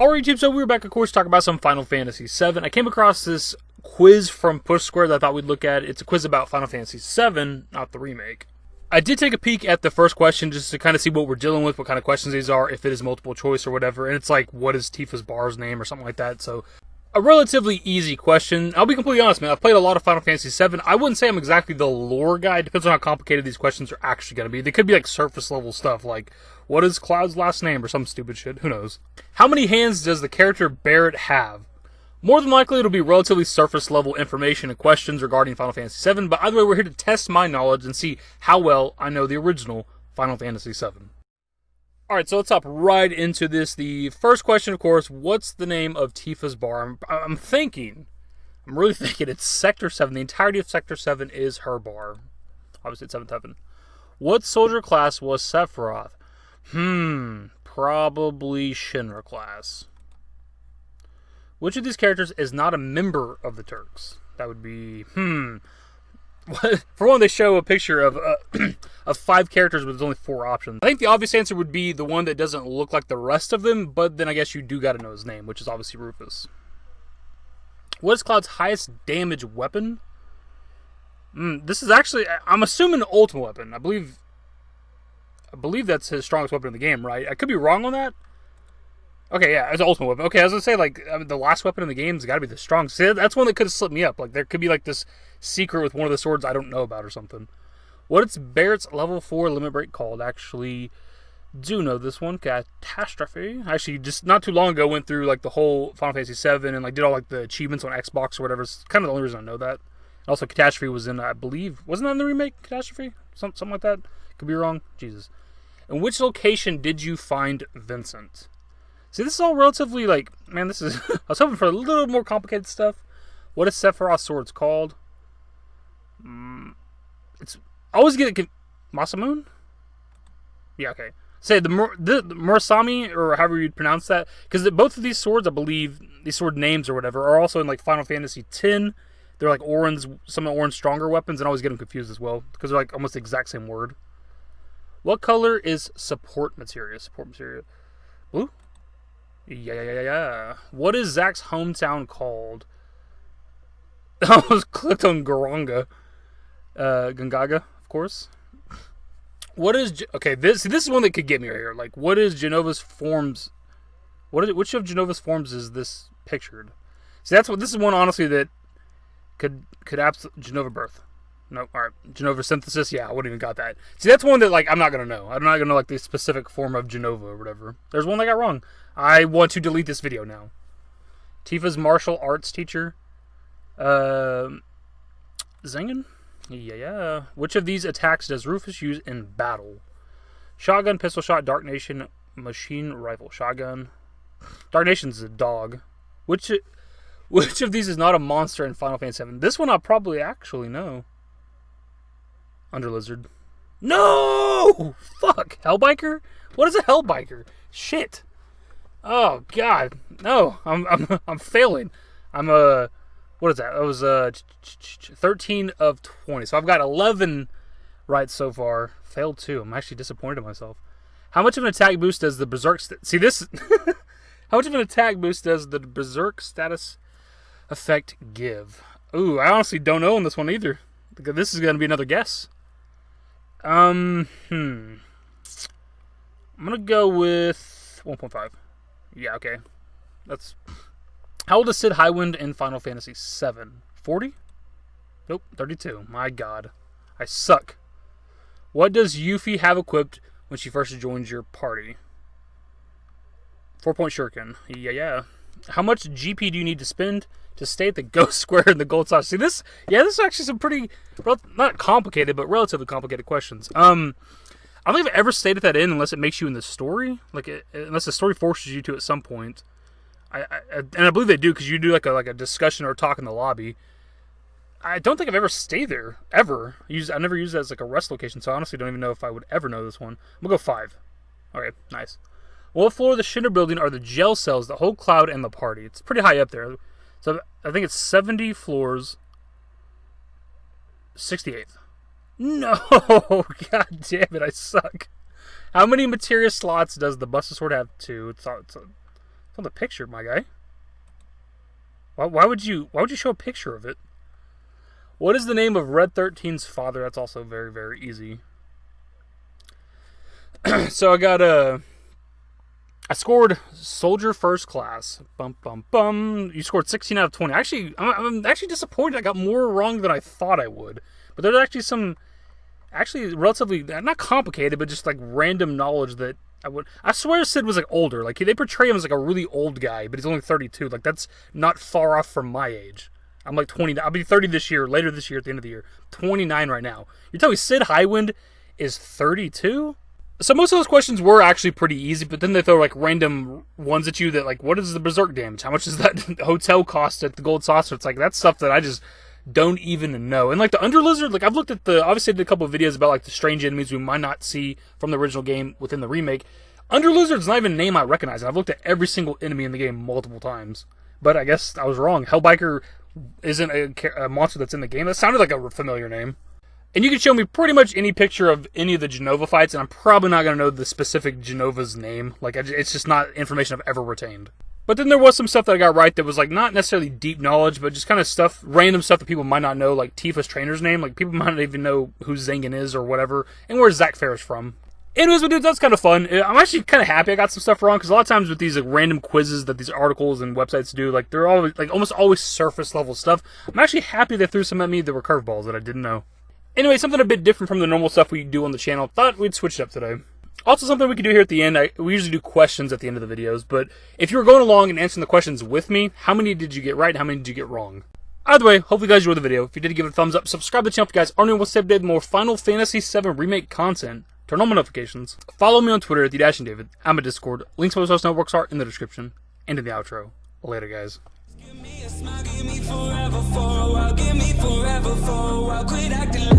Alright, YouTube, so we were back, of course, talking about some Final Fantasy VII. I came across this quiz from Push Square that I thought we'd look at. It's a quiz about Final Fantasy VII, not the remake. I did take a peek at the first question just to kind of see what we're dealing with, what kind of questions these are, if it is multiple choice or whatever. And it's like, what is Tifa's bar's name or something like that. So, a relatively easy question. I'll be completely honest, man. I've played a lot of Final Fantasy VII. I wouldn't say I'm exactly the lore guy. It depends on how complicated these questions are actually going to be. They could be like surface level stuff, like, what is Cloud's last name or some stupid shit. Who knows? How many hands does the character Barret have? More than likely, it'll be relatively surface level information and questions regarding Final Fantasy VII, but either way, we're here to test my knowledge and see how well I know the original Final Fantasy VII. Alright, so let's hop right into this. The first question, of course, what's the name of Tifa's bar? I'm really thinking it's Sector 7. The entirety of Sector 7 is her bar. Obviously, it's 7th Heaven. What soldier class was Sephiroth? Probably Shinra class. Which of these characters is not a member of the Turks? That would be, For one, they show a picture of 5 characters, but there's only 4 options. I think the obvious answer would be the one that doesn't look like the rest of them, but then I guess you do gotta know his name, which is obviously Rufus. What is Cloud's highest damage weapon? This is actually, I'm assuming ultimate weapon. I believe that's his strongest weapon in the game, right? I could be wrong on that. Okay, yeah, it's an ultimate weapon. Okay, I was going to say, like, the last weapon in the game has got to be the strongest. See, that's one that could have slipped me up. Like, there could be, like, this secret with one of the swords I don't know about or something. What is Barret's level 4 limit break called? Actually, do know this one. Catastrophe. Actually, just not too long ago, went through, like, the whole Final Fantasy VII and, like, did all, like, the achievements on Xbox or whatever. It's kind of the only reason I know that. Also, Catastrophe was in, I believe, wasn't that in the remake, Catastrophe? Something like that? Could be wrong. Jesus. In which location did you find Vincent? See, this is all relatively, like, man, this is... I was hoping for a little more complicated stuff. What is Sephiroth's sword's called? It's... I always get it... Masamune? Yeah, okay. Say, the Murasami, or however you'd pronounce that. Because both of these swords, I believe, these sword names or whatever, are also in, like, Final Fantasy X. They're, like, some of Auron's stronger weapons, and I always get them confused as well. Because they're, like, almost the exact same word. What color is support material? Blue? Yeah. What is Zack's hometown called? I almost clicked on Garanga. Gungaga, of course. What is... Okay, this is one that could get me right here. Like, what is Genova's forms... Which of Genova's forms is this pictured? See, this is one, honestly, that could absolutely... Genova birth. No, alright. Genova synthesis? Yeah, I wouldn't even got that. See, that's one that, like, I'm not going to know. I'm not going to know, like, the specific form of Genova or whatever. There's one I got wrong. I want to delete this video now. Tifa's martial arts teacher. Zengen? Yeah. Which of these attacks does Rufus use in battle? Shotgun, pistol shot, Dark Nation, machine rifle. Shotgun. Dark Nation's a dog. Which of these is not a monster in Final Fantasy VII? This one I'll probably actually know. Underlizard. No! Fuck! Hellbiker? What is a Hellbiker? Shit. Oh god. No. I'm failing. What is that? I was 13 of 20. So I've got 11 right so far. Failed 2. I'm actually disappointed in myself. How much of an attack boost does the Berserk How much of an attack boost does the Berserk status effect give? Ooh, I honestly don't know on this one either. This is going to be another guess. I'm going to go with 1.5. Yeah, okay. That's... How old is Sid Highwind in Final Fantasy VII? 40? Nope, 32. My god. I suck. What does Yuffie have equipped when she first joins your party? 4-point shuriken. Yeah. How much GP do you need to spend to stay at the Ghost Square in the Gold Sauce? See, this is actually some pretty, not complicated, but relatively complicated questions. I don't think I've ever stayed at that inn unless it makes you in the story. Unless the story forces you to at some point. And I believe they do, because you do like a discussion or talk in the lobby. I don't think I've ever stayed there, ever. I never used it as like a rest location, so I honestly don't even know if I would ever know this one. I'm going to go 5. Okay, nice. What floor of the Shinra building are the gel cells that hold Cloud and the party? It's pretty high up there. So I think it's 70 floors. 68th. No! God damn it, I suck. How many materia slots does the Buster Sword have? 2. It's It's not the picture, my guy. Why would you show a picture of it? What is the name of Red 13's father? That's also very, very easy. So I scored Soldier First Class. Bum, bum, bum. You scored 16 out of 20. Actually, I'm actually disappointed. I got more wrong than I thought I would. But there's actually some, relatively, not complicated, but just like random knowledge that I swear Sid was like older. Like they portray him as like a really old guy, but he's only 32. Like that's not far off from my age. I'm like 20. I'll be 30 this year, later this year at the end of the year. 29 right now. You're telling me Sid Highwind is 32? So most of those questions were actually pretty easy, but then they throw like random ones at you that like, what is the berserk damage? How much does that hotel cost at the Gold Saucer? It's like, that's stuff that I just don't even know. And like the Underlizard, like I've looked at obviously I did a couple of videos about like the strange enemies we might not see from the original game within the remake. Underlizard's not even a name I recognize. I've looked at every single enemy in the game multiple times. But I guess I was wrong. Hellbiker isn't a monster that's in the game. That sounded like a familiar name. And you can show me pretty much any picture of any of the Genova fights, and I'm probably not going to know the specific Genova's name. Like, it's just not information I've ever retained. But then there was some stuff that I got right that was, like, not necessarily deep knowledge, but just kind of stuff, random stuff that people might not know, like Tifa's trainer's name. Like, people might not even know who Zangan is or whatever, and where Zack Fair's from. Anyways, but dude, that's kind of fun. I'm actually kind of happy I got some stuff wrong, because a lot of times with these like random quizzes that these articles and websites do, like, they're always, like, almost always surface level stuff. I'm actually happy they threw some at me that were curveballs that I didn't know. Anyway, something a bit different from the normal stuff we do on the channel. Thought we'd switch it up today. Also, something we could do here at the end. We usually do questions at the end of the videos, but if you were going along and answering the questions with me, how many did you get right and how many did you get wrong? Either way, hopefully you guys enjoyed the video. If you did, give it a thumbs up. Subscribe to the channel if you guys are new and want to stay updated with more Final Fantasy VII Remake content. Turn on my notifications. Follow me on Twitter at @dashingdavid. I'm a Discord. Links to my social networks are in the description and in the outro. Later, guys. Give me a smile, give me forever for a while, give me forever for a while. Quit acting like